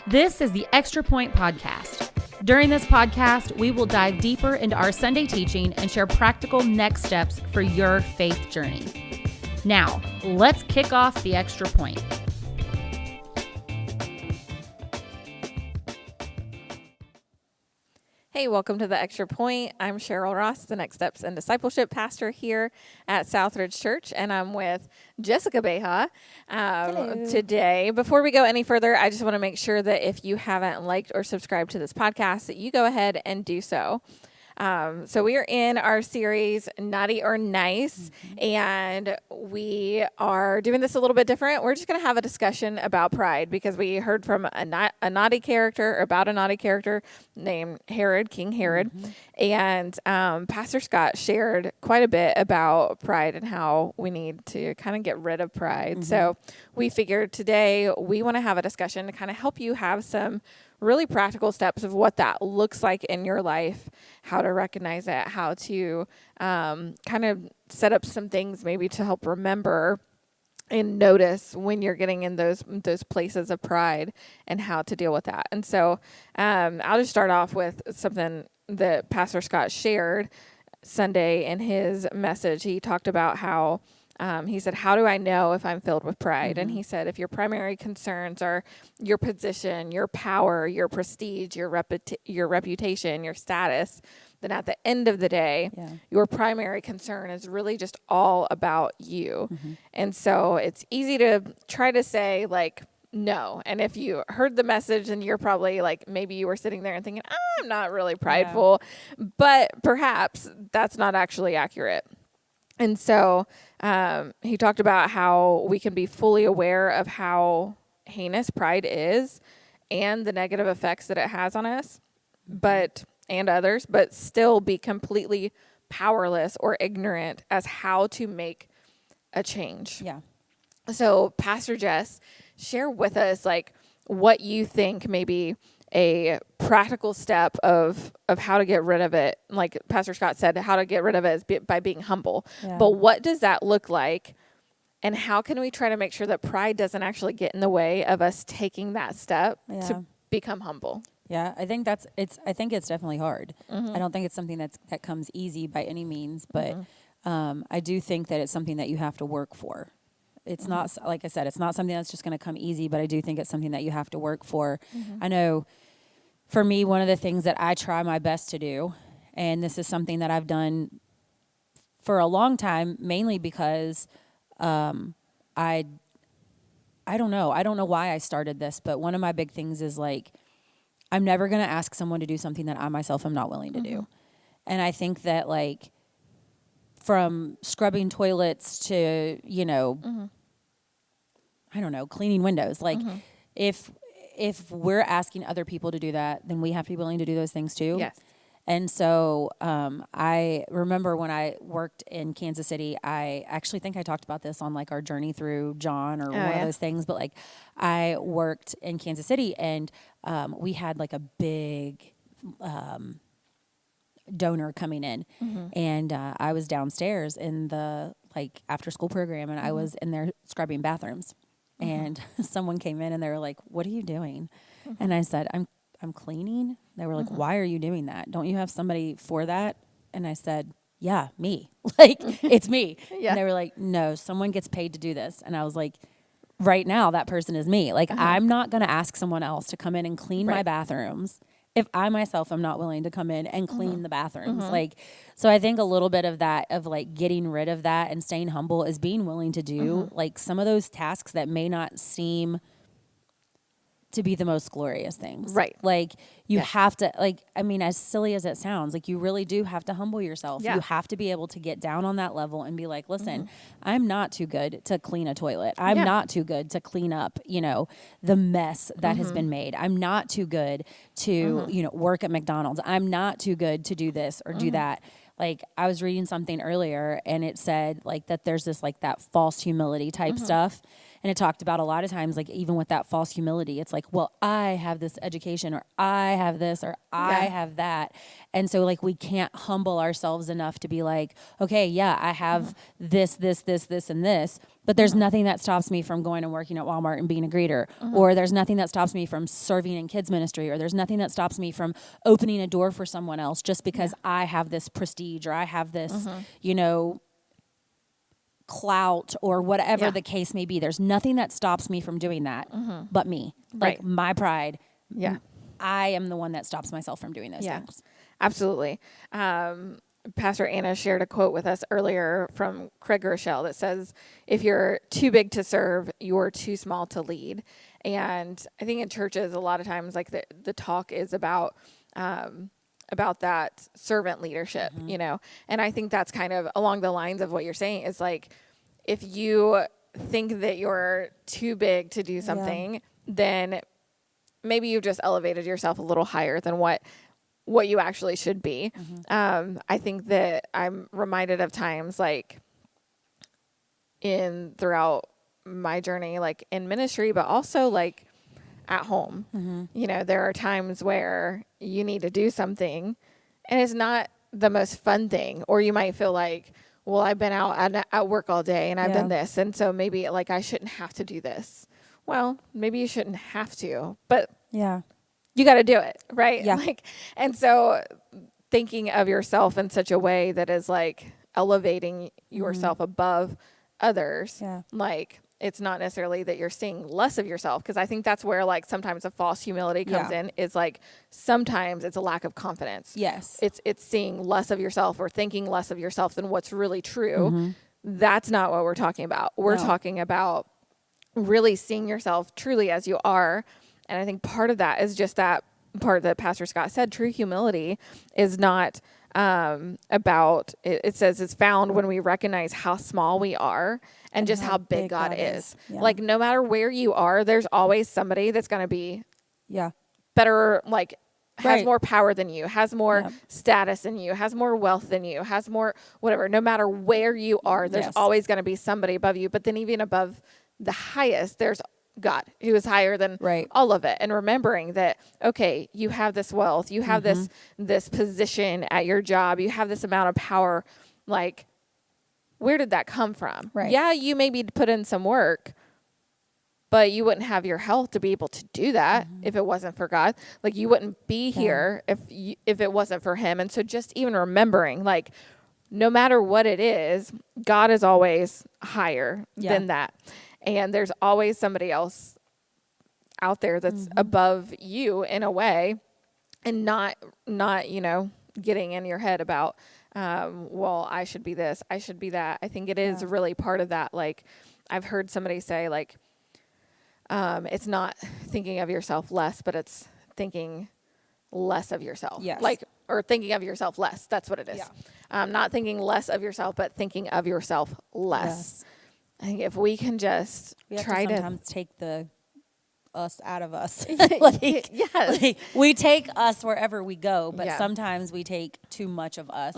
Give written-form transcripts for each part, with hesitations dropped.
This is the Extra Point Podcast. During this podcast, we will dive deeper into our Sunday teaching and share practical next steps for your faith journey. Now, let's kick off the Extra Point. Hey, welcome to the Extra Point. I'm Cheryl Ross, the Next Steps in Discipleship pastor here at Southridge Church, and I'm with Jessica Beha today. Before we go any further, I just want to make sure that if you haven't liked or subscribed to this podcast, that you go ahead and do so. So we are in our series, Naughty or Nice, and we are doing this a little bit different. We're just going to have a discussion about pride because we heard from a naughty character, or about a naughty character named Herod, King Herod, and Pastor Scott shared quite a bit about pride and how we need to kind of get rid of pride. So we figured today we want to have a discussion to kind of help you have some really practical steps of what that looks like in your life, how to recognize it, how to kind of set up some things maybe to help remember and notice when you're getting in those places of pride and how to deal with that. And so I'll just start off with something that Pastor Scott shared Sunday in his message. He talked about how he said, how do I know if I'm filled with pride? And he said, if your primary concerns are your position, your power, your prestige, your reputation, your status, then at the end of the day, your primary concern is really just all about you. And so it's easy to try to say, like, no. And if you heard the message, then you're probably like, maybe you were sitting there and thinking, I'm not really prideful, but perhaps that's not actually accurate. And so he talked about how we can be fully aware of how heinous pride is and the negative effects that it has on us, and others, but still be completely powerless or ignorant as how to make a change. Yeah. So Pastor Jess, share with us like what you think maybe a practical step of how to get rid of it. Like Pastor Scott said, how to get rid of it is by being humble. Yeah. But what does that look like? And how can we try to make sure that pride doesn't actually get in the way of us taking that step to become humble? Yeah, I think it's definitely hard. I don't think it's something that comes easy by any means, but I do think that it's something that you have to work for. It's not, like I said, it's not something that's just going to come easy, but I do think it's something that you have to work for. I know for me, one of the things that I try my best to do, and this is something that I've done for a long time, mainly because I don't know why I started this, but one of my big things is like, I'm never going to ask someone to do something that I myself am not willing to do. And I think that like from scrubbing toilets to, I don't know, cleaning windows, like if we're asking other people to do that, then we have to be willing to do those things too. Yes. And so I remember when I worked in Kansas City, I actually think I talked about this on like our journey through John or one of those things, but like I worked in Kansas City and we had like a big donor coming in and I was downstairs in the like after school program and I was in there scrubbing bathrooms and someone came in and they were like, what are you doing? And I said, I'm cleaning. They were like, why are you doing that? Don't you have somebody for that? And I said, yeah, me. Like, it's me. And they were like, no, someone gets paid to do this. And I was like, right now, that person is me. Like, I'm not going to ask someone else to come in and clean my bathrooms if I myself am not willing to come in and clean the bathrooms. Like, so I think a little bit of that, of like getting rid of that and staying humble is being willing to do like some of those tasks that may not seem to be the most glorious things. Right. Like you have to, like, I mean, as silly as it sounds, like you really do have to humble yourself. Yeah. You have to be able to get down on that level and be like, listen, I'm not too good to clean a toilet. I'm not too good to clean up, the mess that has been made. I'm not too good to, work at McDonald's. I'm not too good to do this or do that. Like I was reading something earlier and it said like that there's this like that false humility type stuff. And it talked about a lot of times, like even with that false humility, it's like, well, I have this education, or I have this, or I have that. And so like we can't humble ourselves enough to be like, okay, yeah, I have this, and this, but there's nothing that stops me from going and working at Walmart and being a greeter, or there's nothing that stops me from serving in kids ministry, or there's nothing that stops me from opening a door for someone else just because I have this prestige, or I have this, you know, clout, or whatever the case may be. There's nothing that stops me from doing that but me. Like my pride. Yeah. I am the one that stops myself from doing those things. Absolutely. Pastor Anna shared a quote with us earlier from Craig Rochelle that says, if you're too big to serve, you're too small to lead. And I think in churches, a lot of times, like the talk is about that servant leadership, you know? And I think that's kind of along the lines of what you're saying, is like, if you think that you're too big to do something, then maybe you've just elevated yourself a little higher than what you actually should be. I think that I'm reminded of times like throughout my journey, like in ministry, but also like at home. You know, there are times where you need to do something and it's not the most fun thing, or you might feel like, well, I've been out at work all day and I've done this, and so maybe like I shouldn't have to do this. Well, maybe you shouldn't have to, but you got to do it, right? Yeah. Like, and so thinking of yourself in such a way that is like elevating yourself above others, like it's not necessarily that you're seeing less of yourself, because I think that's where like sometimes a false humility comes in. Is like sometimes it's a lack of confidence. Yes. It's seeing less of yourself or thinking less of yourself than what's really true. That's not what we're talking about. We're talking about really seeing yourself truly as you are. And I think part of that is just that part that Pastor Scott said. True humility is not about, it says it's found when we recognize how small we are and just how big God is. Like no matter where you are, there's always somebody that's going to be better, like has more power than you, has more status than you, has more wealth than you, has more whatever. No matter where you are, there's always going to be somebody above you. But then even above the highest, there's God, who is higher than all of it. And remembering that, okay, you have this wealth, you have this position at your job, you have this amount of power. Like, where did that come from? Yeah, you maybe put in some work, but you wouldn't have your health to be able to do that if it wasn't for God. Like, you wouldn't be here if it wasn't for him. And so just even remembering, like, no matter what it is, God is always higher than that. And there's always somebody else out there that's above you in a way, and not, you know, getting in your head about, well, I should be this, I should be that. I think it is really part of that. Like, I've heard somebody say, like, it's not thinking of yourself less, but it's thinking less of yourself. Like, or thinking of yourself less. That's what it is. Not thinking less of yourself, but thinking of yourself less. I think if we can just try to sometimes take the us out of us. Like, we take us wherever we go, but sometimes we take too much of us,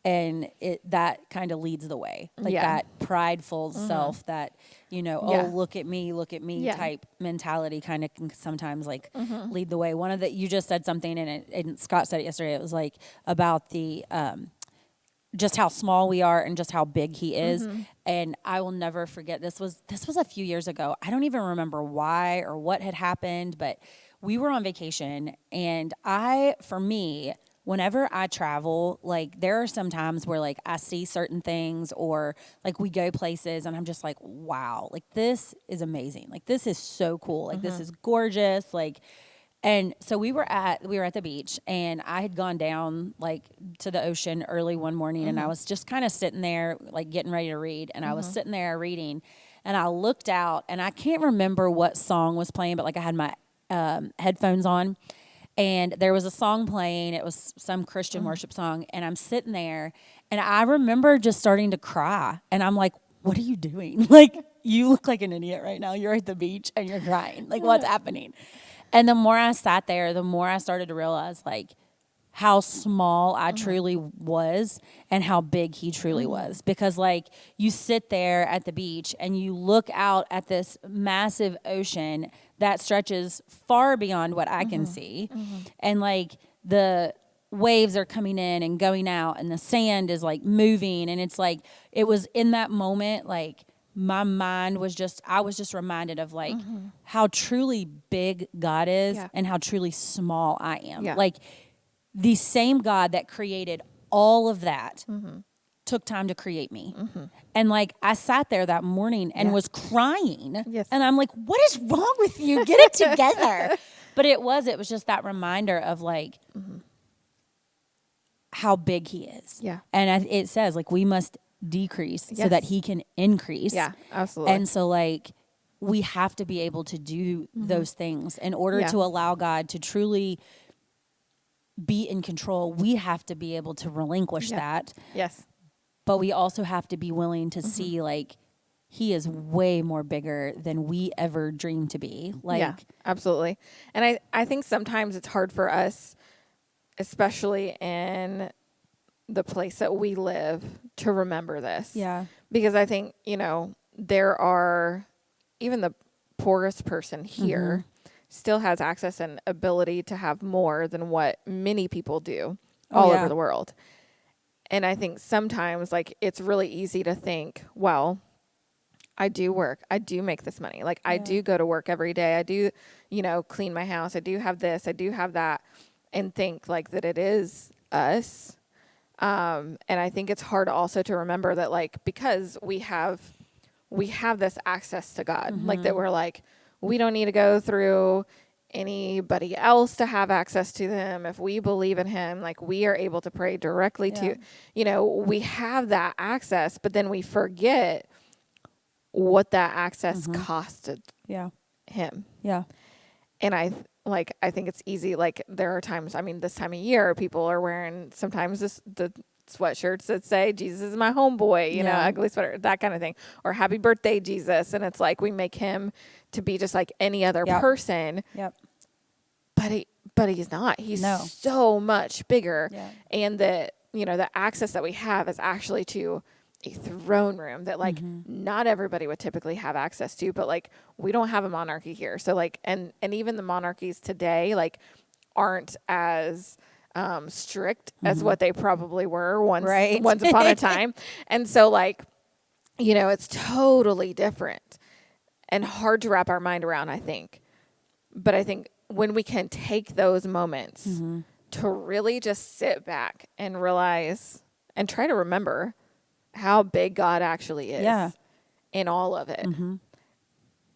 and that kind of leads the way. Like that prideful self that, you know, oh, look at me type mentality kind of can sometimes like lead the way. One of the, you just said something, and Scott said it yesterday. It was like about the just how small we are and just how big he is. And I will never forget, this was a few years ago. I don't even remember why or what had happened, but we were on vacation, and for me, whenever I travel, like there are some times where like I see certain things, or like we go places and I'm just like, wow, like this is amazing. Like this is so cool. Like this is gorgeous. Like, and so we were at the beach, and I had gone down like to the ocean early one morning, and I was just kind of sitting there like getting ready to read, and I was sitting there reading, and I looked out, and I can't remember what song was playing, but like I had my headphones on, and there was a song playing. It was some Christian worship song, and I'm sitting there, and I remember just starting to cry, and I'm like, what are you doing? Like, you look like an idiot right now. You're at the beach and you're crying. Like, what's happening? And the more I sat there, the more I started to realize, like, how small I truly was and how big he truly was. Because like you sit there at the beach and you look out at this massive ocean that stretches far beyond what I can see. And like the waves are coming in and going out and the sand is like moving. And it's like, it was in that moment, like my mind was just, I was just reminded of like how truly big God is and how truly small I am. Like, the same God that created all of that took time to create me. And like I sat there that morning and was crying. And I'm like, what is wrong with you? Get it together. But it was just that reminder of like how big he is. And it says like we must decrease so that he can increase. Absolutely. And so like we have to be able to do those things in order to allow God to truly be in control. We have to be able to relinquish that. But we also have to be willing to see like he is way more bigger than we ever dreamed to be. Like absolutely. And I think sometimes it's hard for us, especially in the place that we live, to remember this. Because I think, you know, there are, even the poorest person here still has access and ability to have more than what many people do all over the world. And I think sometimes like it's really easy to think, well, I do work. I do make this money. Like I do go to work every day. I do, you know, clean my house. I do have this. I do have that. And think like that it is us. And I think it's hard also to remember that like, because we have this access to God, like that we're like, we don't need to go through anybody else to have access to them. If we believe in him, like we are able to pray directly to, you know, we have that access, but then we forget what that access costed him. And I think it's easy. Like there are times, I mean, this time of year, people are wearing sometimes the sweatshirts that say Jesus is my homeboy, you know, ugly sweater, that kind of thing, or happy birthday, Jesus. And it's like, we make him to be just like any other person, but he's not, he's so much bigger. And the, you know, the access that we have is actually to a throne room that like not everybody would typically have access to, but like we don't have a monarchy here. So like, and even the monarchies today, like aren't as strict as what they probably were once upon a time. And so like, you know, it's totally different and hard to wrap our mind around, I think. But I think when we can take those moments to really just sit back and realize and try to remember how big God actually is in all of it,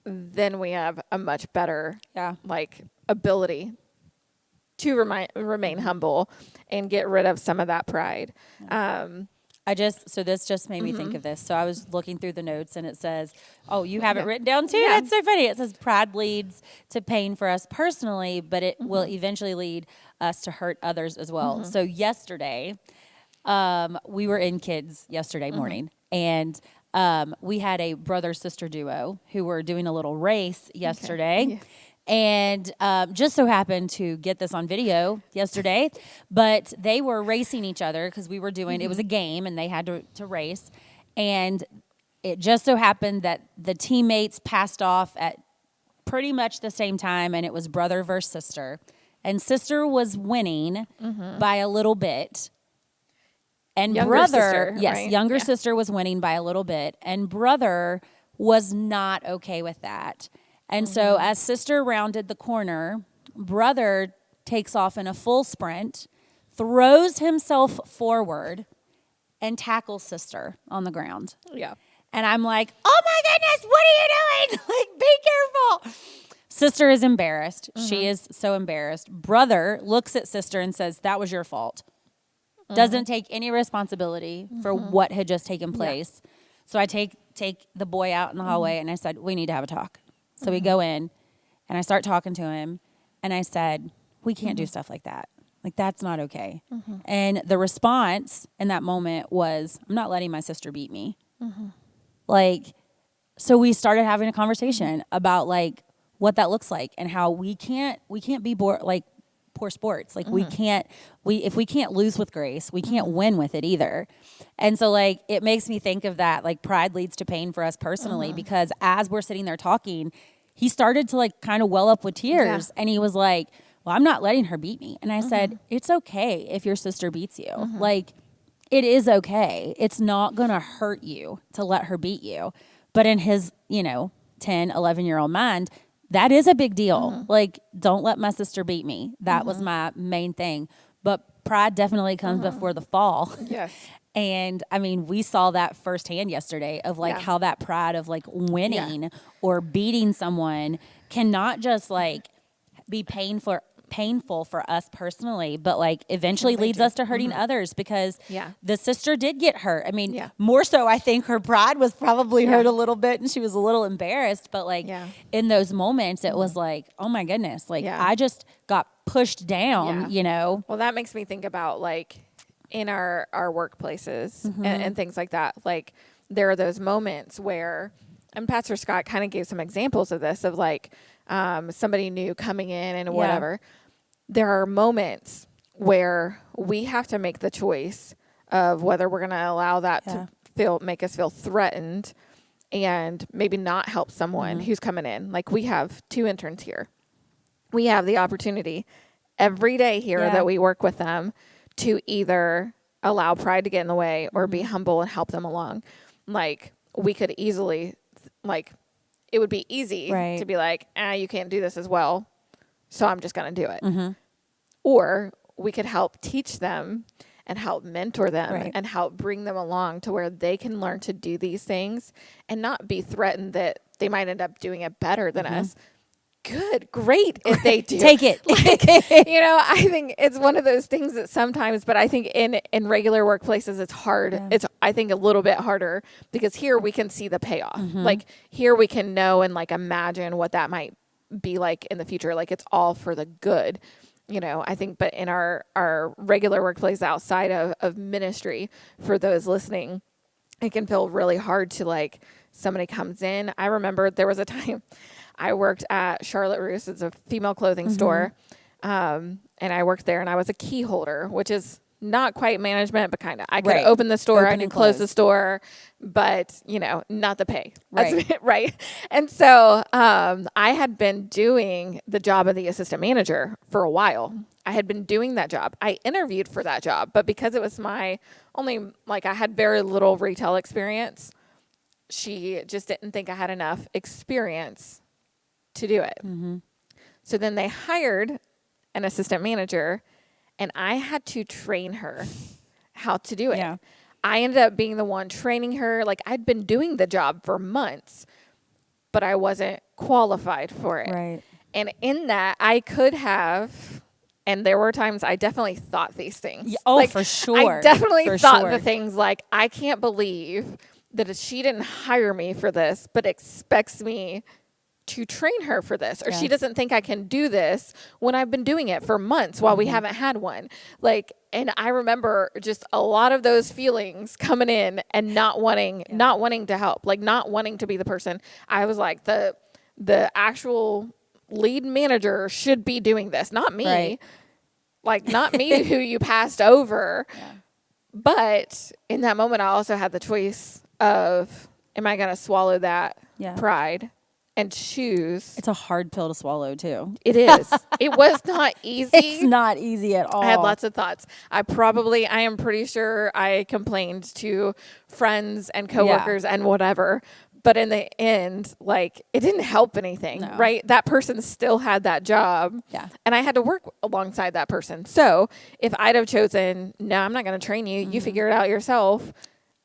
then we have a much better like ability to remain humble and get rid of some of that pride. So this just made me think of this. So I was looking through the notes and it says, oh, you have it written down too? That's so funny. It says pride leads to pain for us personally, but it will eventually lead us to hurt others as well. So yesterday, we were in kids yesterday morning and we had a brother-sister duo who were doing a little race yesterday. And just so happened to get this on video yesterday, but they were racing each other because we were doing, it was a game and they had to race. And it just so happened that the teammates passed off at pretty much the same time, and it was brother versus sister. And sister was winning by a little bit. And Younger brother, sister, right? younger sister was winning by a little bit. And brother was not okay with that. And so as sister rounded the corner, brother takes off in a full sprint, throws himself forward, and tackles sister on the ground. And I'm like, oh my goodness, what are you doing? Like, be careful. Sister is embarrassed. She is so embarrassed. Brother looks at sister and says, that was your fault. Doesn't take any responsibility for what had just taken place. So I take the boy out in the hallway and I said, we need to have a talk. So we go in and I start talking to him and I said, we can't do stuff like that. Like, that's not okay. And the response in that moment was, I'm not letting my sister beat me. Like, so we started having a conversation about like what that looks like and how we can't be poor sports. Like if we can't lose with grace, we can't win with it either. And so like, it makes me think of that, like pride leads to pain for us personally, because as we're sitting there talking, he started to like kind of well up with tears and he was like, well, I'm not letting her beat me. And I said, it's okay if your sister beats you. Like, it is okay. It's not going to hurt you to let her beat you. But in his, 10, 11-year-old mind, that is a big deal. Like, don't let my sister beat me. That was my main thing. But pride definitely comes before the fall. Yes. And I mean, we saw that firsthand yesterday of like how that pride of like winning or beating someone cannot just like be painful for us personally, but like eventually leads us to hurting others, because the sister did get hurt. I mean, more so I think her pride was probably hurt a little bit and she was a little embarrassed, but like in those moments it was like, oh my goodness, like I just got pushed down, Well, that makes me think about like in our workplaces and things like that. Like there are those moments where, and Pastor Scott kind of gave some examples of this, of like somebody new coming in and whatever. There are moments where we have to make the choice of whether we're going to allow that to make us feel threatened and maybe not help someone who's coming in. Like we have 2 interns here. We have the opportunity every day here that we work with them to either allow pride to get in the way or be humble and help them along. Like we could easily, like it would be easy to be like, you can't do this as well, so I'm just going to do it. Or we could help teach them and help mentor them and help bring them along to where they can learn to do these things and not be threatened that they might end up doing it better than us. Good, great if they do. Take it. Like, I think it's one of those things that sometimes, but I think in regular workplaces, it's hard. It's, I think, a little bit harder because here we can see the payoff. Like here we can know and like imagine what that might be like in the future. Like it's all for the good, I think, but in our regular workplace outside of ministry, for those listening, it can feel really hard to like somebody comes in. I remember there was a time I worked at Charlotte Russe. It's a female clothing store. And I worked there and I was a key holder, which is not quite management, but kind of. I could open the store, I could close the store, but, not the pay. Right. And so I had been doing the job of the assistant manager for a while. I had been doing that job. I interviewed for that job, but because it was my only, like I had very little retail experience, she just didn't think I had enough experience to do it. So then they hired an assistant manager and I had to train her how to do it. I ended up being the one training her. Like I'd been doing the job for months, but I wasn't qualified for it. Right. And in that I could have, and there were times I definitely thought these things. For sure. I definitely thought the things like, I can't believe that she didn't hire me for this, but expects me to train her for this, or she doesn't think I can do this when I've been doing it for months while we haven't had one. Like, and I remember just a lot of those feelings coming in and not wanting to help, like not wanting to be the person. I was like, the actual lead manager should be doing this, not me. Like not me who you passed over. But in that moment, I also had the choice of, am I going to swallow that pride and choose? It's a hard pill to swallow too. It is. It was not easy. It's not easy at all. I had lots of thoughts. I am pretty sure I complained to friends and coworkers and whatever. But in the end, like it didn't help anything, right? That person still had that job. And I had to work alongside that person. So if I'd have chosen, no, I'm not going to train you, you figure it out yourself,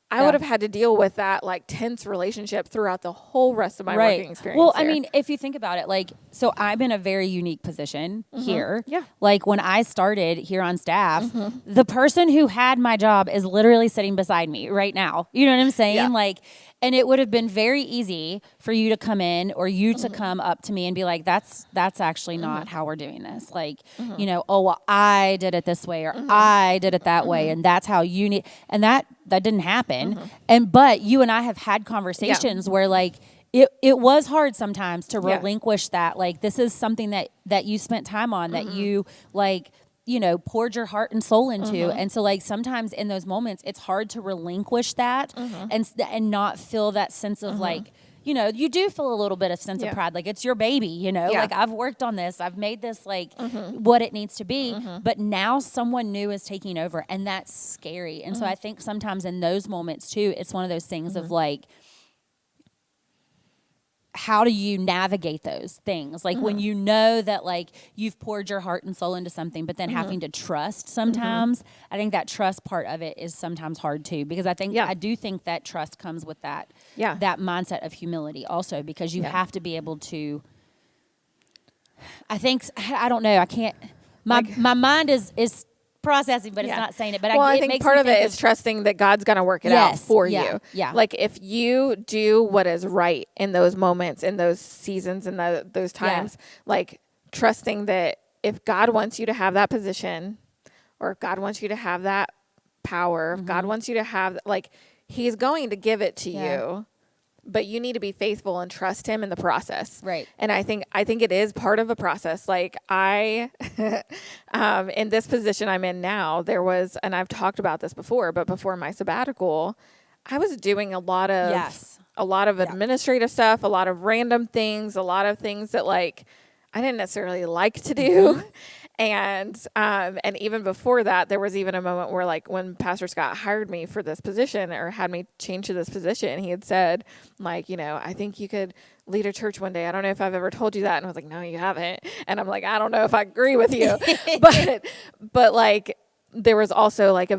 I would have had to deal with that like tense relationship throughout the whole rest of my working experience. Well, I mean, if you think about it, like, so I'm in a very unique position here. Like when I started here on staff, the person who had my job is literally sitting beside me right now. You know what I'm saying? Like, and it would have been very easy for you to come in or you to come up to me and be like, that's actually not how we're doing this. Like, oh, well, I did it this way or I did it that way. And that's how you need, and that didn't happen. But you and I have had conversations where like, it was hard sometimes to Yeah. relinquish that. Like, this is something that you spent time on, that you like, poured your heart and soul into. And so like sometimes in those moments, it's hard to relinquish that and not feel that sense of like, you do feel a little bit of sense of pride. Like, it's your baby, Yeah. like, I've worked on this. I've made this like what it needs to be. But now someone new is taking over, and that's scary. And so I think sometimes in those moments too, it's one of those things of like, how do you navigate those things? Like when you know that like you've poured your heart and soul into something, but then having to trust sometimes, I think that trust part of it is sometimes hard too, because I do think that trust comes with that, that mindset of humility also, because you have to be able to, I don't know. I can't, my mind is processing, but it's not saying it. But I think part of it is trusting that God's going to work it out for you. Yeah. Like, if you do what is right in those moments, in those seasons, in those times, like trusting that if God wants you to have that position, or if God wants you to have that power, if God wants you to have, like, He's going to give it to you. But you need to be faithful and trust Him in the process. Right. And I think it is part of a process. Like, I, in this position I'm in now, there was, and I've talked about this before, but before my sabbatical, I was doing a lot of administrative stuff, a lot of random things, a lot of things that like I didn't necessarily like to do. And even before that, there was even a moment where, like, when Pastor Scott hired me for this position, or had me change to this position, he had said, like, I think you could lead a church one day. I don't know if I've ever told you that. And I was like, no, you haven't. And I'm like, I don't know if I agree with you. but like, there was also like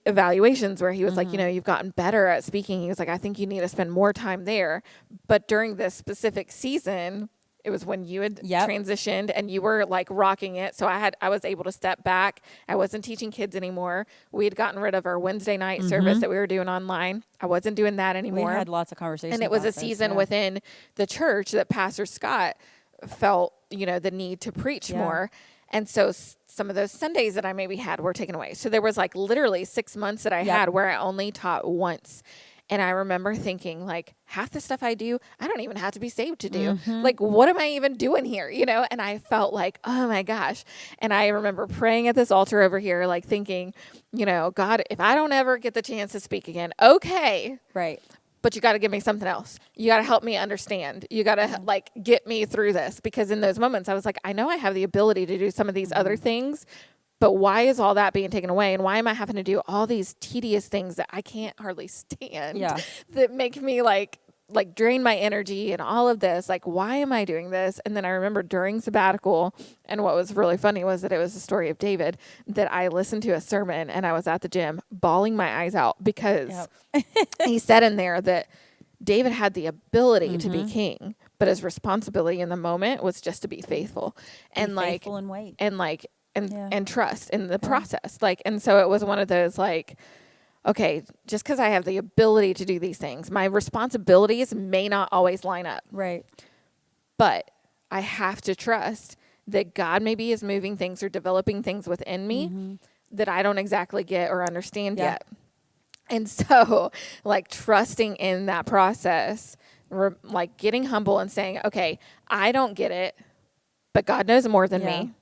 evaluations where he was like, you've gotten better at speaking. He was like, I think you need to spend more time there. But during this specific season, it was when you had transitioned and you were like rocking it. So I was able to step back. I wasn't teaching kids anymore. We had gotten rid of our Wednesday night service that we were doing online. I wasn't doing that anymore. We had lots of conversations. And it was a season within the church that Pastor Scott felt, the need to preach more. And so some of those Sundays that I maybe had were taken away. So there was like literally 6 months that I had where I only taught once. And I remember thinking, like, half the stuff I do, I don't even have to be saved to do. Like, what am I even doing here? And I felt like, oh my gosh. And I remember praying at this altar over here, like thinking, God, if I don't ever get the chance to speak again, okay. Right. But you got to give me something else. You got to help me understand. You got to like get me through this. Because in those moments I was like, I know I have the ability to do some of these other things, but why is all that being taken away? And why am I having to do all these tedious things that I can't hardly stand that make me like drain my energy and all of this? Like, why am I doing this? And then I remember during sabbatical, and what was really funny was that it was the story of David, that I listened to a sermon and I was at the gym bawling my eyes out because he said in there that David had the ability to be king, but his responsibility in the moment was just to be faithful and faithful and wait. And trust in the process. Like, and so it was one of those like, okay, just because I have the ability to do these things, my responsibilities may not always line up. Right. But I have to trust that God maybe is moving things or developing things within me that I don't exactly get or understand yet. And so like trusting in that process, like getting humble and saying, okay, I don't get it, but God knows more than me.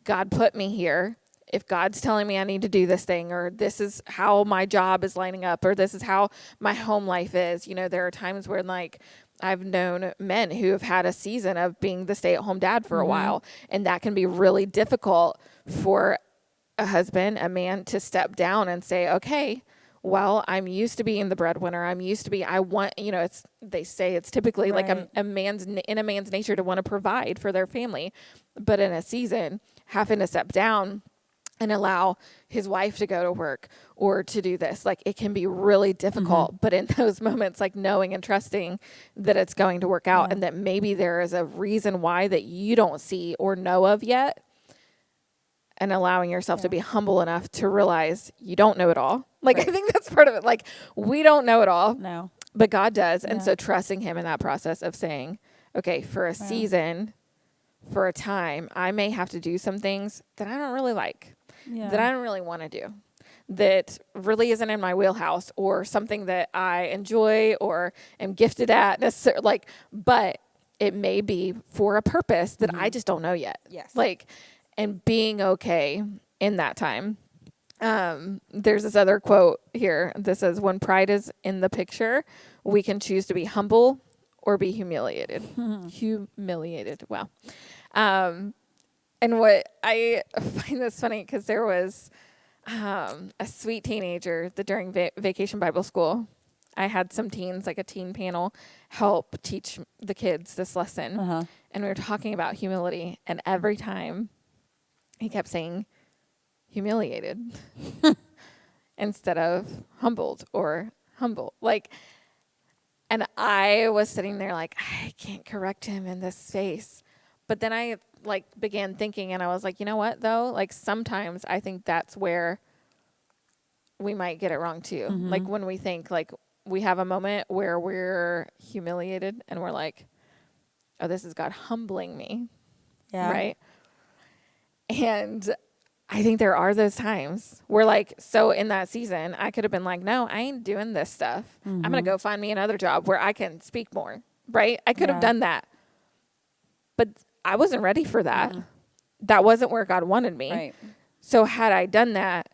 God put me here. If God's telling me I need to do this thing, or this is how my job is lining up, or this is how my home life is, there are times where like I've known men who have had a season of being the stay-at-home dad for a while, and that can be really difficult for a husband, a man, to step down and say, okay, well, I'm used to being the breadwinner. They say it's typically like a man's nature to want to provide for their family, but in a season having to step down and allow his wife to go to work or to do this, like it can be really difficult. But in those moments, like knowing and trusting that it's going to work out and that maybe there is a reason why that you don't see or know of yet, and allowing yourself to be humble enough to realize you don't know it all. Like, I think that's part of it. Like, we don't know it all. No. But God does. And so trusting Him in that process of saying, okay, for a season, for a time, I may have to do some things that I don't really like, that I don't really want to do, that really isn't in my wheelhouse or something that I enjoy or am gifted at necessarily, like, but it may be for a purpose that I just don't know yet. Yes. Like, and being okay in that time. There's this other quote here that says, when pride is in the picture, we can choose to be humble or be humiliated. Humiliated. Wow. And what I find this funny, because there was a sweet teenager that during Vacation Bible School, I had some teens, like a teen panel, help teach the kids this lesson. And we were talking about humility. And every time he kept saying humiliated instead of humbled or humble. Like, and I was sitting there like, I can't correct him in this space. But then I like began thinking, and I was like, you know what though? Like, sometimes I think that's where we might get it wrong too. Like, when we think like we have a moment where we're humiliated and we're like, oh, this is God humbling me. Yeah. Right. And I think there are those times where, like, so in that season, I could have been like, no, I ain't doing this stuff. I'm going to go find me another job where I can speak more. Right. I could have done that. But I wasn't ready for that. That wasn't where God wanted me. Right. So had I done that,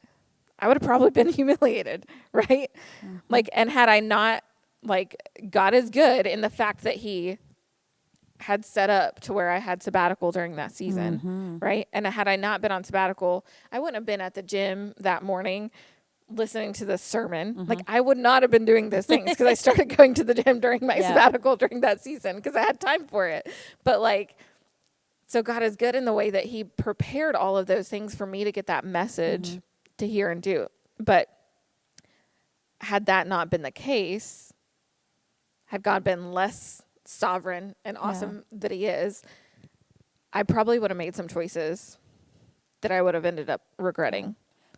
I would have probably been humiliated. Right. Like, and had I not, like, God is good in the fact that he had set up to where I had sabbatical during that season. Right. And had I not been on sabbatical, I wouldn't have been at the gym that morning listening to this sermon. Like, I would not have been doing those things because I started going to the gym during my sabbatical during that season because I had time for it. But like, so God is good in the way that he prepared all of those things for me to get that message to hear and do. But had that not been the case, had God been less sovereign and awesome that he is, I probably would have made some choices that I would have ended up regretting.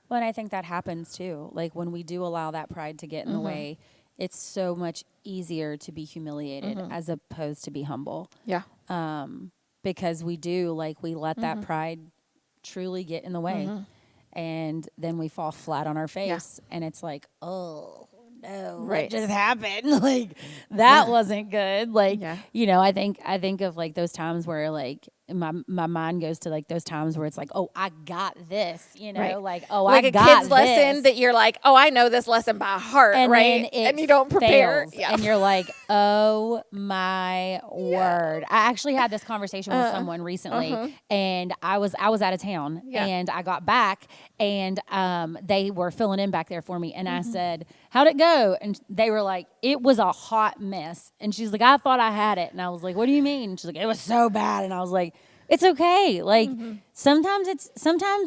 Well, and I think that happens too. Like, when we do allow that pride to get in the way, it's so much easier to be humiliated as opposed to be humble. Yeah. Because we do, like, we let that pride truly get in the way. And then we fall flat on our face and it's like, oh no, what just happened? Like, that wasn't good. Like, you know, I think of like those times where like my mind goes to like those times where it's like, oh, I got this, you know, like, oh, like I got a kid's this. lesson that you're like, oh, I know this lesson by heart, and right? And you don't prepare. And you're like, oh my word. I actually had this conversation with someone recently and I was out of town and I got back and they were filling in back there for me. And I said, how'd it go? And they were like, it was a hot mess. And she's like, I thought I had it. And I was like, what do you mean? And she's like, it was so bad. And I was like, it's okay. Like, sometimes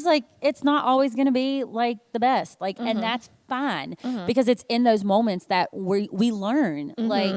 like it's not always going to be like the best. Like, and that's fine because it's in those moments that we learn. Like,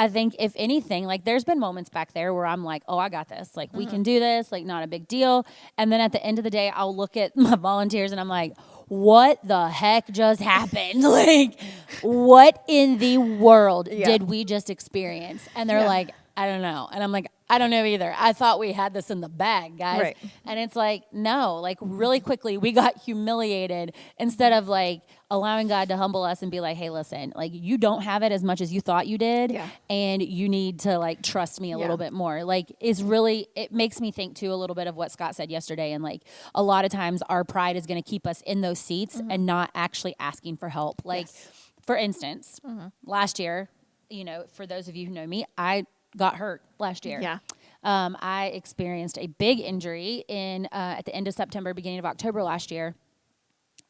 I think if anything, like there's been moments back there where I'm like, oh, I got this. Like, we can do this. Like, not a big deal. And then at the end of the day, I'll look at my volunteers and I'm like, what the heck just happened? Like, what in the world did we just experience? And they're like, I don't know. And I'm like, I don't know either. I thought we had this in the bag, guys. Right. And it's like, no, like really quickly we got humiliated instead of like allowing God to humble us and be like, hey, listen, like you don't have it as much as you thought you did. Yeah. And you need to like trust me a little bit more. Like it makes me think too a little bit of what Scott said yesterday. And like a lot of times our pride is going to keep us in those seats and not actually asking for help. Like for instance, last year, you know, for those of you who know me, I got hurt last year. Yeah. I experienced a big injury at the end of September, beginning of October last year.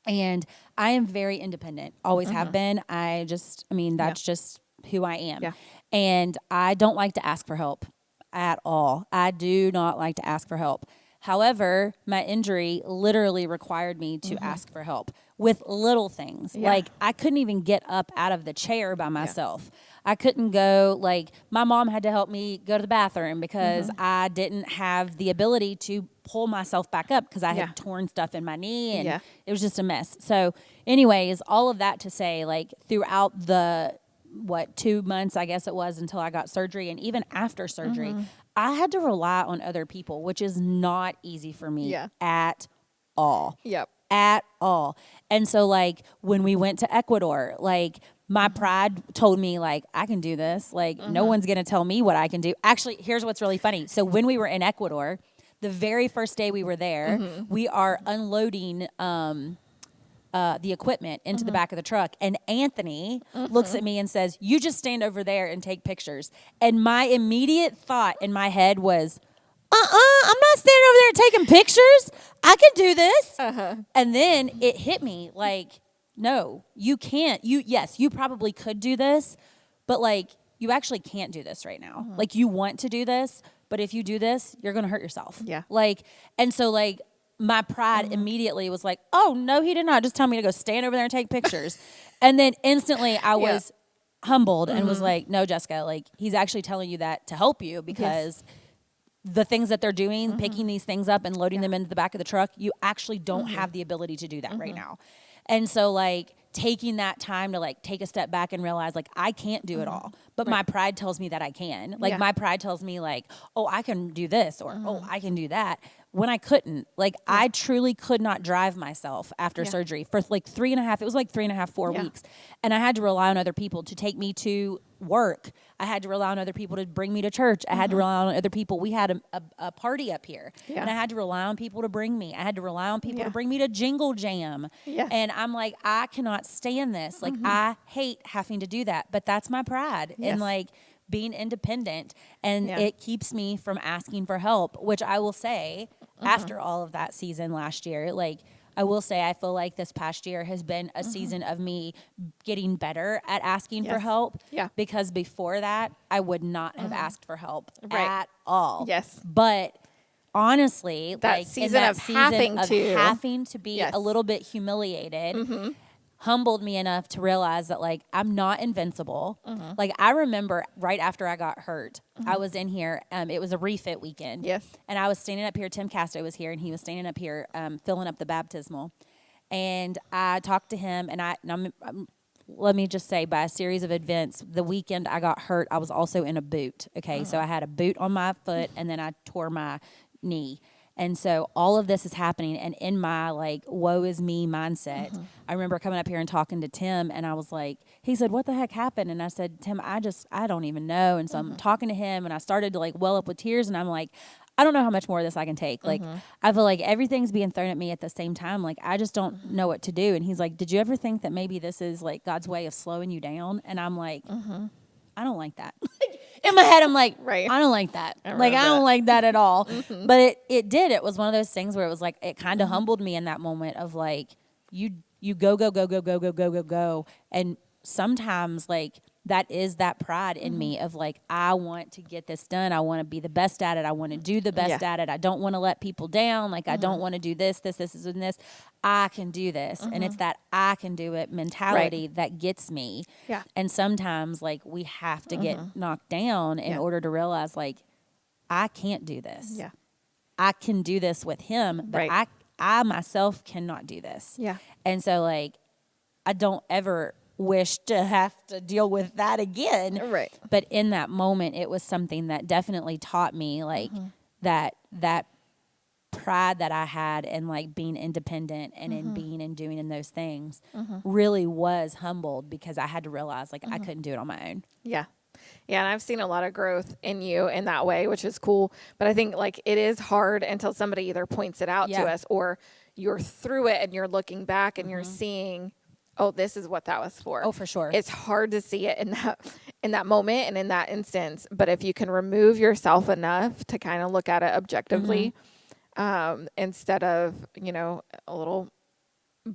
And I am very independent, always have been. That's just who I am. Yeah. And I don't like to ask for help at all. I do not like to ask for help. However, my injury literally required me to ask for help with little things. Yeah. Like I couldn't even get up out of the chair by myself. Yeah. I couldn't go, like my mom had to help me go to the bathroom because I didn't have the ability to pull myself back up because I had torn stuff in my knee and it was just a mess. So anyways, all of that to say, like throughout the 2 months, I guess it was, until I got surgery, and even after surgery, I had to rely on other people, which is not easy for me at all. Yep. at all. And so like when we went to Ecuador, like my pride told me like, I can do this. Like no one's going to tell me what I can do. Actually, here's what's really funny. So when we were in Ecuador, the very first day we were there, we are unloading the equipment into the back of the truck. And Anthony looks at me and says, you just stand over there and take pictures. And my immediate thought in my head was, I'm not standing over there taking pictures. I can do this. And then it hit me like, no, you can't. Yes, you probably could do this, but like you actually can't do this right now. Like you want to do this, but if you do this, you're going to hurt yourself. Yeah. Like, and so like my pride immediately was like, oh no, he did not just tell me to go stand over there and take pictures. And then instantly I was humbled and was like, no, Jessica, like he's actually telling you that to help you because the things that they're doing, picking these things up and loading them into the back of the truck, you actually don't have the ability to do that right now. And so like taking that time to like take a step back and realize like I can't do it all, but my pride tells me that I can. Like my pride tells me like, oh, I can do this or oh, I can do that. When I couldn't, like I truly could not drive myself after surgery for like 4 weeks. And I had to rely on other people to take me to work. I had to rely on other people to bring me to church. I had to rely on other people. We had a party up here and I had to rely on people to bring me. I had to rely on people to bring me to Jingle Jam. And I'm like, I cannot stand this. Like I hate having to do that, but that's my pride. And like being independent and it keeps me from asking for help, which I will say after all of that season last year, like I will say I feel like this past year has been a season of me getting better at asking for help because before that I would not have asked for help at all. But honestly, that like season of having to be a little bit humiliated humbled me enough to realize that like I'm not invincible. Like I remember right after I got hurt, I was in here. It was a refit weekend. And I was standing up here. Tim Casto was here, and he was standing up here filling up the baptismal. And I talked to him, and let me just say, by a series of events, the weekend I got hurt, I was also in a boot. Okay, so I had a boot on my foot, and then I tore my knee. And so all of this is happening. And in my like, woe is me mindset, I remember coming up here and talking to Tim and I was like, he said, what the heck happened? And I said, Tim, I don't even know. And so I'm talking to him and I started to like well up with tears and I'm like, I don't know how much more of this I can take. Like, I feel like everything's being thrown at me at the same time. Like, I just don't know what to do. And he's like, did you ever think that maybe this is like God's way of slowing you down? And I'm like, I don't like that. In my head, I'm like, I don't like that. I don't like that at all. But it did. It was one of those things where it was like, it kind of humbled me in that moment of like, you go. And sometimes like, that is that pride in me of like, I want to get this done. I want to be the best at it. I want to do the best at it. I don't want to let people down. Like, I don't want to do this, and this. I can do this. And it's that I can do it mentality that gets me. And sometimes like we have to get knocked down in order to realize like, I can't do this. I can do this with him, but I myself cannot do this. And so like, I don't ever wish to have to deal with that again. But in that moment, it was something that definitely taught me like that pride that I had in like being independent and in being and doing in those things really was humbled because I had to realize like I couldn't do it on my own. Yeah, and I've seen a lot of growth in you in that way, which is cool. But I think like it is hard until somebody either points it out to us or you're through it and you're looking back and you're seeing, oh, this is what that was for. Oh, for sure. It's hard to see it in that moment and in that instance. But if you can remove yourself enough to kind of look at it objectively, instead of, a little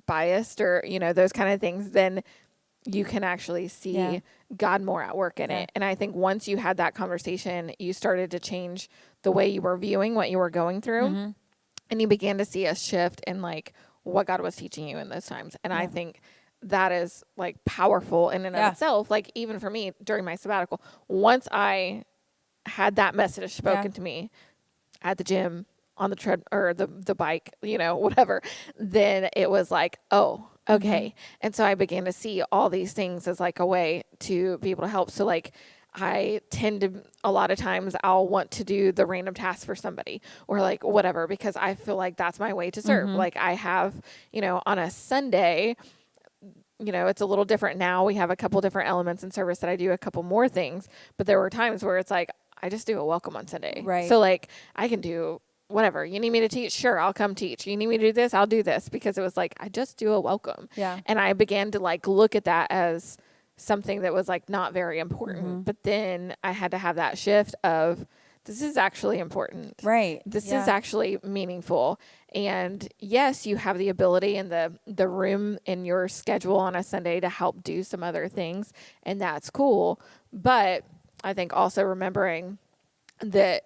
biased or, those kind of things, then you can actually see God more at work in it. And I think once you had that conversation, you started to change the way you were viewing what you were going through. And you began to see a shift in like what God was teaching you in those times. And I think that is like powerful in and of itself. Like even for me during my sabbatical, once I had that message spoken to me at the gym, on the tread or the bike, whatever, then it was like, oh, okay. And so I began to see all these things as like a way to be able to help. So like, I tend to, a lot of times I'll want to do the random task for somebody or like whatever, because I feel like that's my way to serve. Like I have, on a Sunday, it's a little different now. We have a couple different elements in service that I do a couple more things, but there were times where it's like, I just do a welcome on Sunday. Right. So like I can do whatever. You need me to teach? Sure, I'll come teach. You need me to do this? I'll do this, because it was like, I just do a welcome. Yeah. And I began to like look at that as something that was like not very important. But then I had to have that shift of, this is actually important. Right. This is actually meaningful. And yes, you have the ability and the room in your schedule on a Sunday to help do some other things, and that's cool. But I think also remembering that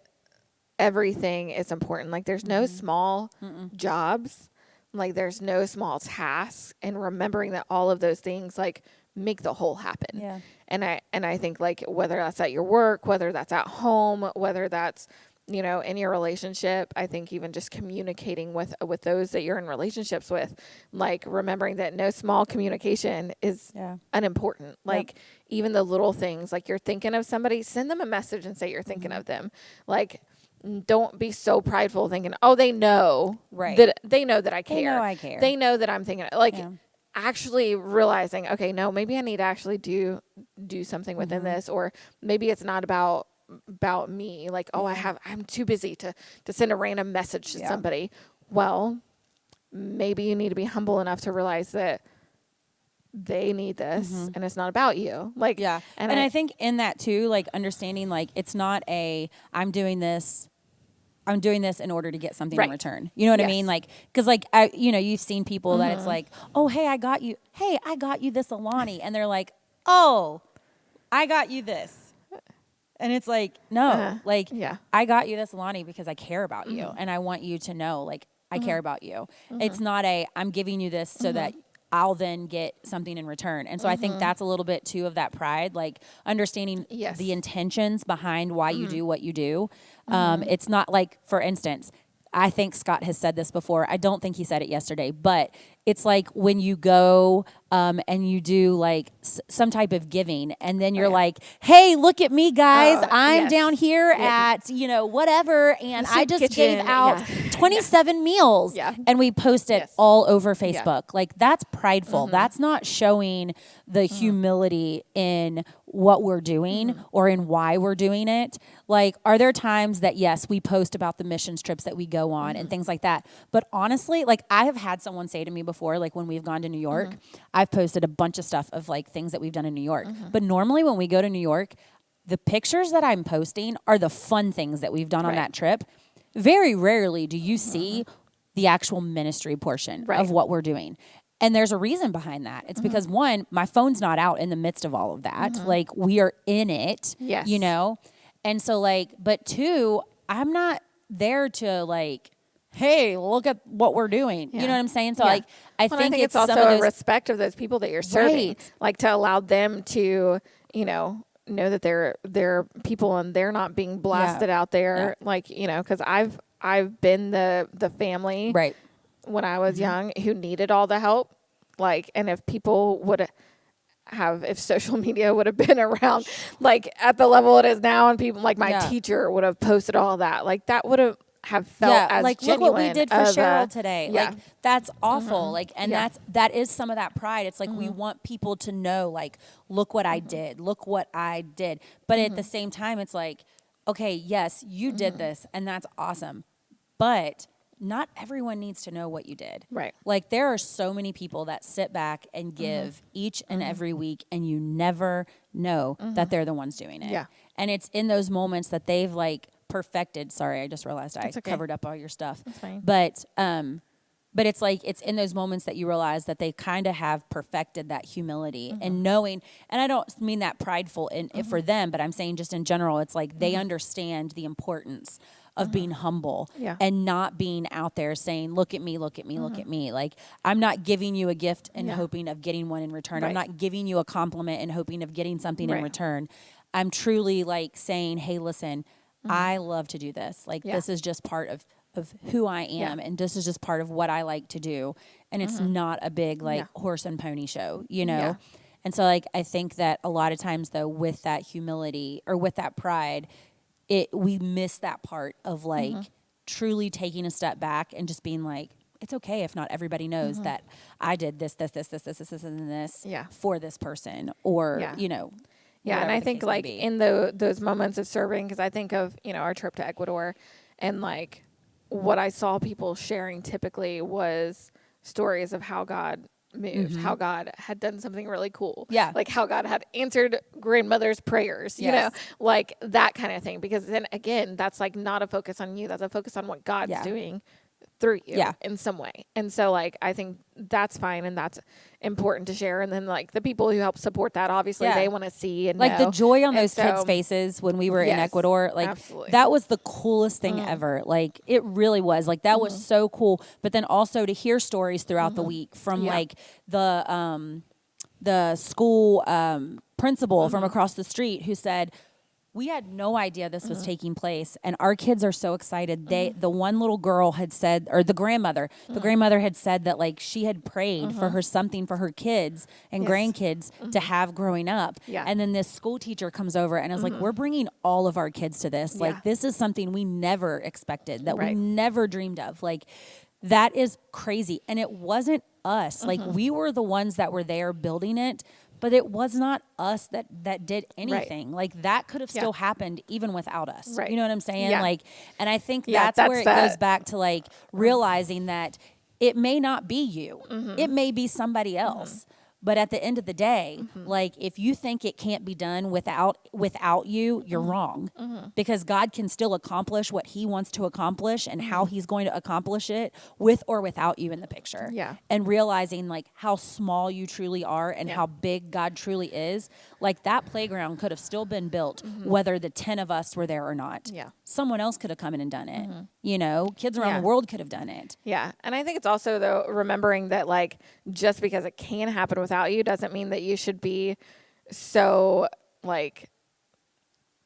everything is important. Like there's no small jobs, like there's no small tasks, and remembering that all of those things like make the whole happen. Yeah. And I think like whether that's at your work, whether that's at home, whether that's, in your relationship, I think even just communicating with those that you're in relationships with, like remembering that no small communication is unimportant. Like even the little things, like you're thinking of somebody, send them a message and say you're thinking of them. Like, don't be so prideful thinking, oh, they know that they know that I care. They know I care. They know that I'm thinking like actually realizing, okay, no, maybe I need to actually do something within this, or maybe it's not about me. Like, oh, I'm too busy to send a random message to somebody. Well, maybe you need to be humble enough to realize that they need this and it's not about you. Like, and I think in that too, like understanding, like it's not I'm doing this in order to get something in return. You know what I mean? Like, cause like, you've seen people that it's like, oh, hey, I got you this Alani. And they're like, oh, I got you this. And it's like, no, I got you this Alani because I care about you. And I want you to know, like, I care about you. It's not I'm giving you this so that I'll then get something in return. And so I think that's a little bit too of that pride, like understanding the intentions behind why you do what you do. It's not like, for instance, I think Scott has said this before. I don't think he said it yesterday, but it's like when you go and you do like some type of giving, and then you're like, hey, look at me, guys. I'm down here at, whatever. And I just gave out 27 meals and we post it all over Facebook. Like that's prideful. That's not showing the humility in what we're doing or in why we're doing it. Like, are there times that, yes, we post about the missions trips that we go on and things like that. But honestly, like I have had someone say to me before, like when we've gone to New York, I've posted a bunch of stuff of like things that we've done in New York. But normally when we go to New York, the pictures that I'm posting are the fun things that we've done on that trip. Very rarely do you see the actual ministry portion of what we're doing. And there's a reason behind that. It's because one, my phone's not out in the midst of all of that. Like we are in it, And so like, but two, I'm not there to like, hey, look at what we're doing. You know what I'm saying? So like, I think it's also a respect of those people that you're serving, like to allow them to, know that they're people and they're not being blasted out there. Like, cause I've been the family when I was young who needed all the help. Like, and if people would if social media would have been around, like at the level it is now, and people like my teacher would have posted all that, like that would have felt as like genuine. Look what we did for Cheryl today. Like that's awful. Like, and that is some of that pride. It's like we want people to know, like, look what I did, look what I did. But at the same time, it's like, okay, yes, you did this, and that's awesome, but not everyone needs to know what you did. Right. Like there are so many people that sit back and give each and every week, and you never know that they're the ones doing it. Yeah. And it's in those moments that they've like perfected. Sorry, I just realized I covered up all your stuff. That's fine. But it's like, it's in those moments that you realize that they kind of have perfected that humility and knowing, and I don't mean that prideful for them, but I'm saying just in general, it's like they understand the importance of being humble and not being out there saying, look at me, look at me, look at me. Like, I'm not giving you a gift and hoping of getting one in return. I'm not giving you a compliment and hoping of getting something in return. I'm truly like saying, hey, listen, I love to do this. Like, this is just part of who I am, and this is just part of what I like to do. And it's not a big, like, horse and pony show, And so like, I think that a lot of times though, with that humility or with that pride, we miss that part of like truly taking a step back and just being like, it's okay if not everybody knows that I did this, and this for this person, or, you know. Yeah, and I think like in those moments of serving, because I think of, you know, our trip to Ecuador, and like what I saw people sharing typically was stories of how God moved, how God had done something really cool. Yeah. Like how God had answered grandmother's prayers, you know, like that kind of thing. Because then again, that's like not a focus on you. That's a focus on what God's doing through you in some way. And so like, I think that's fine. And that's important to share. And then like the people who help support that, obviously they want to see and like know. the joy on those kids' faces when we were in Ecuador, like that was the coolest thing ever. Like it really was. Like that was so cool. But then also to hear stories throughout the week from like the school principal from across the street who said, we had no idea this was taking place, and our kids are so excited. The one little girl had said, or the grandmother had said that like she had prayed for her something for her kids and grandkids to have growing up. Yeah. And then this school teacher comes over and is like, we're bringing all of our kids to this. Like this is something we never expected, that we never dreamed of. Like that is crazy. And it wasn't us. Like we were the ones that were there building it. But it was not us that did anything. Like that could have still happened even without us. You know what I'm saying? Yeah. Like, and I think that's where it goes back to like realizing that it may not be you. It may be somebody else. But at the end of the day, like if you think it can't be done without you, you're wrong. Because God can still accomplish what he wants to accomplish and how he's going to accomplish it with or without you in the picture. Yeah. And realizing like how small you truly are and how big God truly is. Like that playground could have still been built whether the 10 of us were there or not. Yeah. Someone else could have come in and done it. You know, kids around the world could have done it. Yeah. And I think it's also though remembering that like just because it can happen without you doesn't mean that you should be so like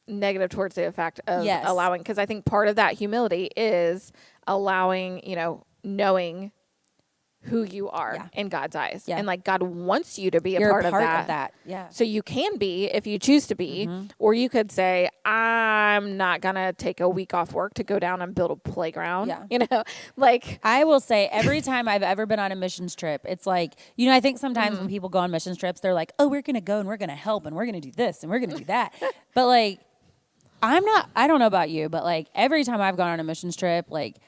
negative towards the fact of allowing, because I think part of that humility is allowing, you know, knowing who you are in God's eyes. And like God wants you to be a part of that. Yeah. So you can be if you choose to be, or you could say, I'm not going to take a week off work to go down and build a playground. Yeah. You know, like I will say every time I've ever been on a missions trip, it's like, you know, I think sometimes when people go on missions trips, they're like, oh, we're going to go and we're going to help and we're going to do this and we're going to do that. But like, I don't know about you, but like every time I've gone on a missions trip, like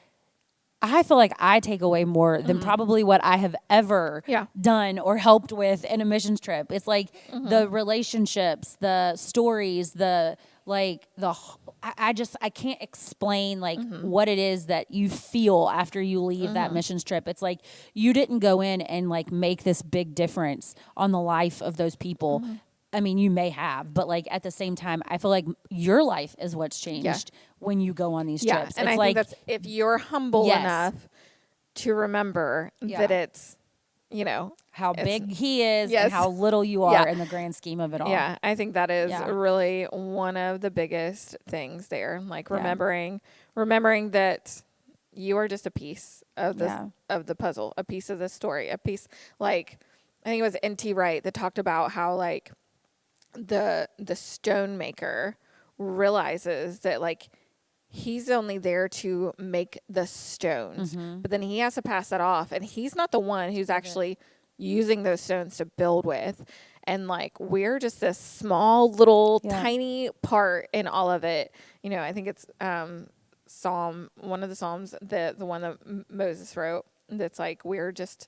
I feel like I take away more than probably what I have ever done or helped with in a missions trip. It's like the relationships, the stories, I can't explain like what it is that you feel after you leave that missions trip. It's like you didn't go in and like make this big difference on the life of those people. I mean, you may have, but like at the same time, I feel like your life is what's changed when you go on these trips. And it's I like, think that's if you're humble enough to remember that it's, you know, how big he is and how little you are in the grand scheme of it all. Yeah, I think that is really one of the biggest things there. Like remembering that you are just a piece of the puzzle, a piece of the story, a piece. Like I think it was N.T. Wright that talked about how like the stone maker realizes that like he's only there to make the stones, but then he has to pass that off, and he's not the one who's actually using those stones to build with. And like we're just this small little tiny part in all of it. You know, I think it's one of the Psalms, the one that Moses wrote, that's like we're just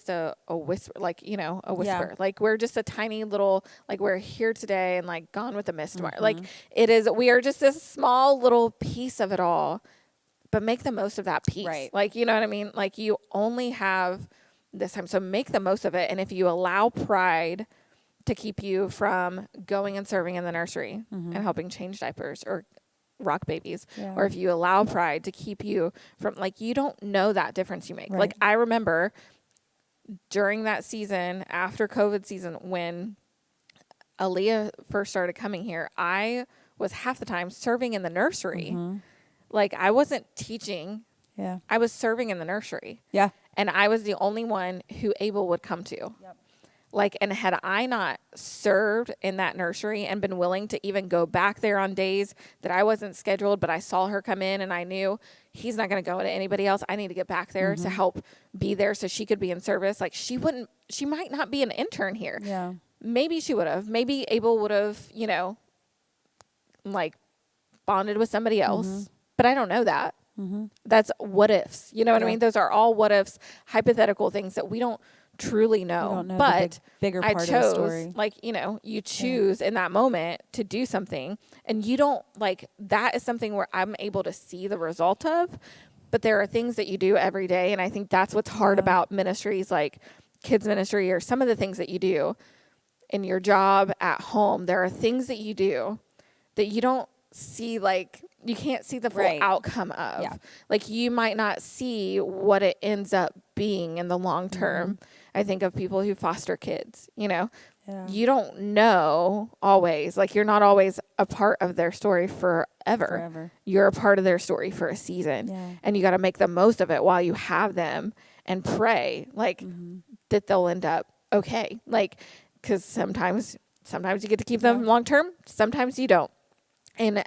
a whisper, like, you know, a whisper. Like we're just a tiny little, like we're here today and like gone with the mist tomorrow. Like we are just this small little piece of it all, but make the most of that piece. Right. Like, you know what I mean? Like you only have this time, so make the most of it. And if you allow pride to keep you from going and serving in the nursery and helping change diapers or rock babies, or if you allow pride to keep you from, like, you don't know that difference you make. Right. Like I remember during that season, after COVID season, when Aaliyah first started coming here, I was half the time serving in the nursery. Like I wasn't teaching. Yeah. I was serving in the nursery. Yeah. And I was the only one who Abel would come to. Yep. Like, and had I not served in that nursery and been willing to even go back there on days that I wasn't scheduled, but I saw her come in and I knew he's not going to go to anybody else. I need to get back there to help be there so she could be in service. Like, she might not be an intern here. Yeah. Maybe she would have. Maybe Abel would have, you know, like bonded with somebody else. But I don't know that. That's what ifs. You know what I mean? Those are all what ifs, hypothetical things that we don't truly know. don't know but the bigger I part chose, of the story. like, you know, you choose in that moment to do something, and you don't, like, that is something where I'm able to see the result of. But there are things that you do every day, and I think that's what's hard about ministries like kids ministry or some of the things that you do in your job at home. There are things that you do that you don't see, like, you can't see the full outcome of. Yeah. Like, you might not see what it ends up being in the long term. I think of people who foster kids, you know. Yeah. You don't know always. Like, you're not always a part of their story forever. You're a part of their story for a season. Yeah. And you got to make the most of it while you have them and pray, like, that they'll end up okay. Like, because sometimes you get to keep them long term. Sometimes you don't. And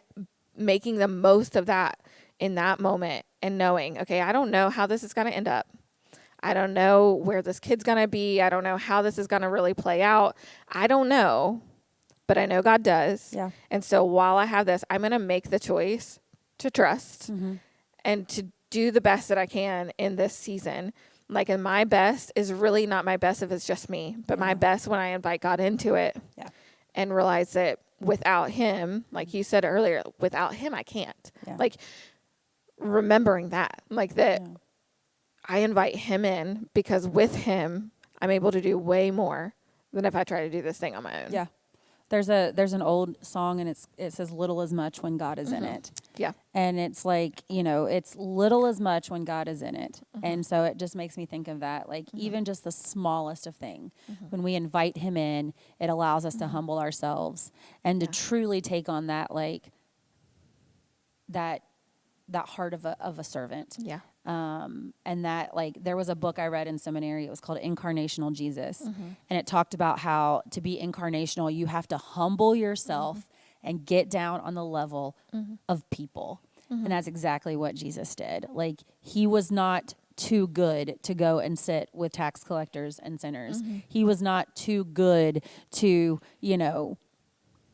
making the most of that in that moment and knowing, okay, I don't know how this is going to end up. I don't know where this kid's going to be. I don't know how this is going to really play out. I don't know, but I know God does. Yeah. And so while I have this, I'm going to make the choice to trust and to do the best that I can in this season. Like, and my best is really not my best if it's just me, but my best when I invite God into it and realize that without him, like you said earlier, without him, I can't. Yeah. Like, remembering that, like that I invite him in, because with him, I'm able to do way more than if I try to do this thing on my own. Yeah. There's an old song, and it says little as much when God is in it. Yeah. And it's like, you know, it's little as much when God is in it. And so it just makes me think of that, like even just the smallest of thing. When we invite him in, it allows us to humble ourselves and to truly take on that, like that heart of a servant. Yeah. And that, like, there was a book I read in seminary. It was called Incarnational Jesus. And it talked about how to be incarnational, you have to humble yourself and get down on the level of people. And that's exactly what Jesus did. Like, he was not too good to go and sit with tax collectors and sinners. He was not too good to, you know,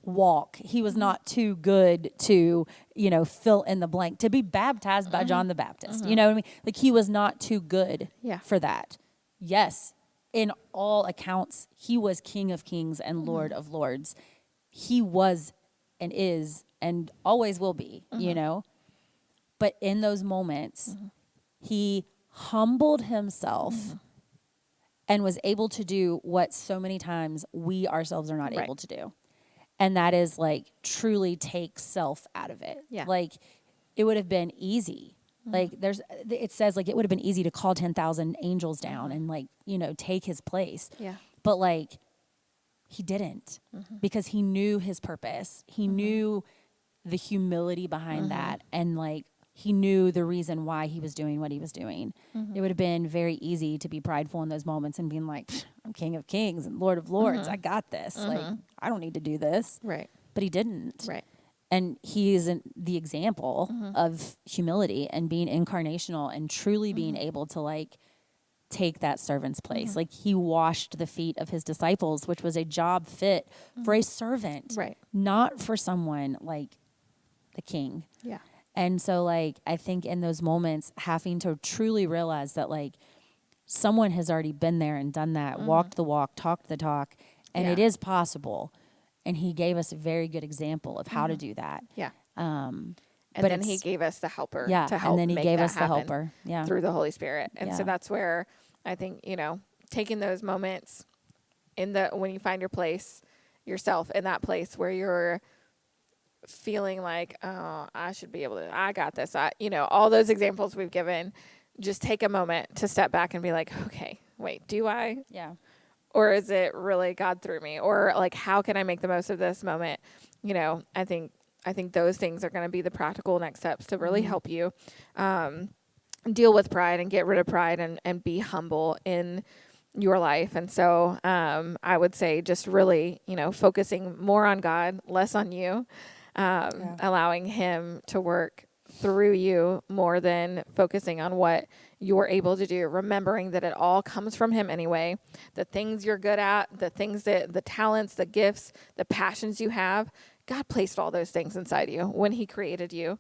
walk. He was not too good to, you know, fill in the blank, to be baptized by John the Baptist. You know what I mean? Like, he was not too good for that. Yes, in all accounts, he was King of Kings and Lord of Lords. He was and is and always will be, you know? But in those moments, he humbled himself and was able to do what so many times we ourselves are not able to do. And that is, like, truly take self out of it. Yeah. Like, it would have been easy. Like, it says, like, it would have been easy to call 10,000 angels down and, like, you know, take his place. Yeah. But, like, he didn't, because he knew his purpose. He knew the humility behind that. And, like, he knew the reason why he was doing what he was doing. It would have been very easy to be prideful in those moments and being like, I'm King of Kings and Lord of Lords. I got this. Like, I don't need to do this. Right. But he didn't. Right. And he is the example of humility and being incarnational and truly being able to, like, take that servant's place. Like, he washed the feet of his disciples, which was a job fit for a servant, Right. not for someone like the king. Yeah. And so, like, I think in those moments, having to truly realize that, like, someone has already been there and done that, walked the walk, talked the talk, and it is possible. And he gave us a very good example of how to do that. Yeah. And And then he gave us the helper to help and then he make gave that us the happen helper. Yeah. through the Holy Spirit. And so Yeah. that's where I think, you know, taking those moments when you find your place, yourself in that place where you're feeling like, oh, I should be able to, I got this. You know, all those examples we've given, just take a moment to step back and be like, okay, wait, do I? Yeah. Or is it really God through me? Or, like, how can I make the most of this moment? You know, I think those things are going to be the practical next steps to really help you deal with pride and get rid of pride and be humble in your life. And so I would say just really, focusing more on God, less on you, allowing him to work through you more than focusing on what you're able to do, remembering that it all comes from him anyway. The things you're good at, the talents, the gifts, the passions you have, God placed all those things inside you when he created you.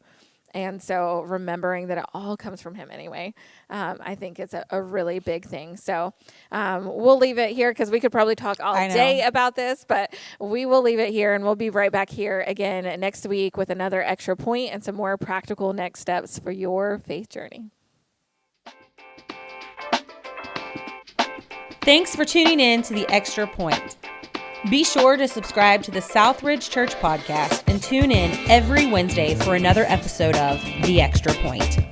And so remembering that it all comes from him anyway, I think it's a really big thing. So we'll leave it here because we could probably talk all day about this, but we will leave it here, and we'll be right back here again next week with another extra point and some more practical next steps for your faith journey. Thanks for tuning in to The Extra Point. Be sure to subscribe to the Southridge Church podcast and tune in every Wednesday for another episode of The Extra Point.